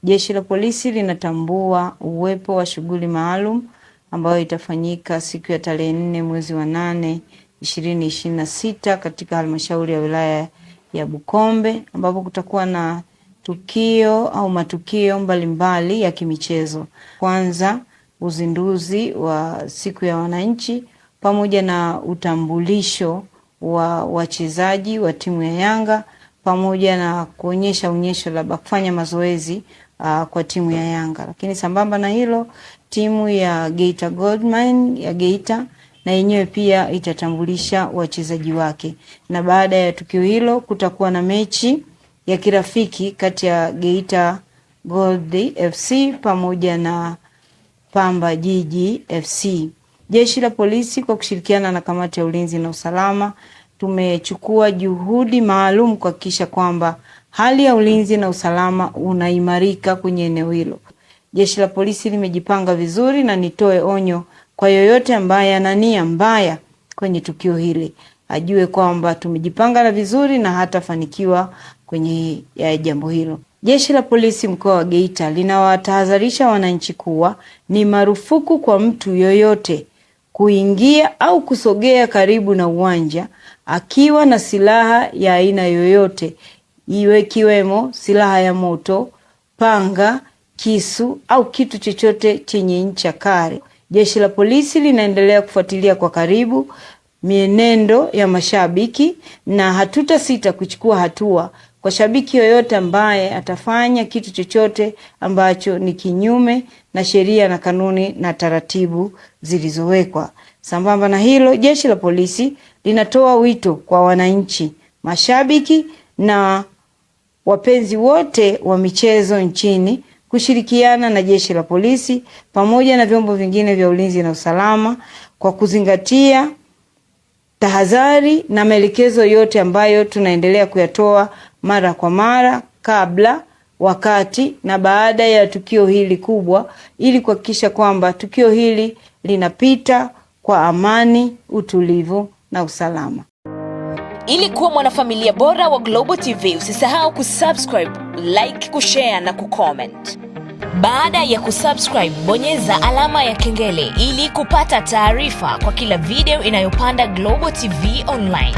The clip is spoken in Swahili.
Jeshi la Polisi linatambua uwepo wa shughuli maalum ambayo itafanyika siku ya tarehe 4 mwezi wa 8 2026 katika halmashauri ya wilaya ya Bukombe, ambapo kutakuwa na tukio au matukio mbalimbali ya kimichezo. Kwanza, uzinduzi wa siku ya wananchi pamoja na utambulisho wa wachezaji wa timu ya Yanga pamoja na kuonyesha onyesho la kufanya mazoezi kwa timu ya Yanga. Lakini sambamba na hilo, timu ya Geita Goldmine ya Geita na yenyewe pia itatambulisha wachezaji wake. Na baada ya tukio hilo kutakuwa na mechi ya kirafiki kati ya Geita Gold FC pamoja na Pamba Jiji FC. Jeshi la Polisi kwa kushirikiana na kamati ya ulinzi na usalama tumechukua juhudi maalum kuhakikisha kwamba hali ya ulinzi na usalama unaimarika kwenye eneo hilo. Jeshi la Polisi limejipanga vizuri, na nitoe onyo kwa yoyote ambaye ana nia mbaya kwenye tukio hili, ajue kwamba tumejipanga na vizuri na hatafanikiwa kwenye jambo hilo. Jeshi la Polisi mkoa wa Geita linawatahadharisha wananchi kuwa ni marufuku kwa mtu yoyote kuingia au kusogea karibu na uwanja akiwa na silaha ya aina yoyote, ikiwemo silaha ya moto, panga, kisu au kitu chochote chenye ncha kali. Jeshi la Polisi linaendelea kufuatilia kwa karibu mienendo ya mashabiki na hatutasita kuchukua hatua kwa shabiki yoyote ambaye atafanya kitu chochote ambacho ni kinyume na sheria na kanuni na taratibu zilizowekwa. Sambamba na hilo, Jeshi la Polisi linatoa wito kwa wananchi, mashabiki na wapenzi wote wa michezo nchini kushirikiana na Jeshi la Polisi pamoja na vyombo vingine vya ulinzi na usalama kwa kuzingatia tahadhari na maelekezo yote ambayo tunaendelea kuyatoa mara kwa mara kabla, wakati na baada ya tukio hili kubwa, ili kuhakikisha kwamba tukio hili linapita kwa amani, utulivu na usalama. Ili kuwa mwanafamilia bora wa Global TV, usisahau kusubscribe, like, kushare na kucomment. Baada ya kusubscribe, bonyeza alama ya kengele ili kupata taarifa kwa kila video inayopanda Global TV Online.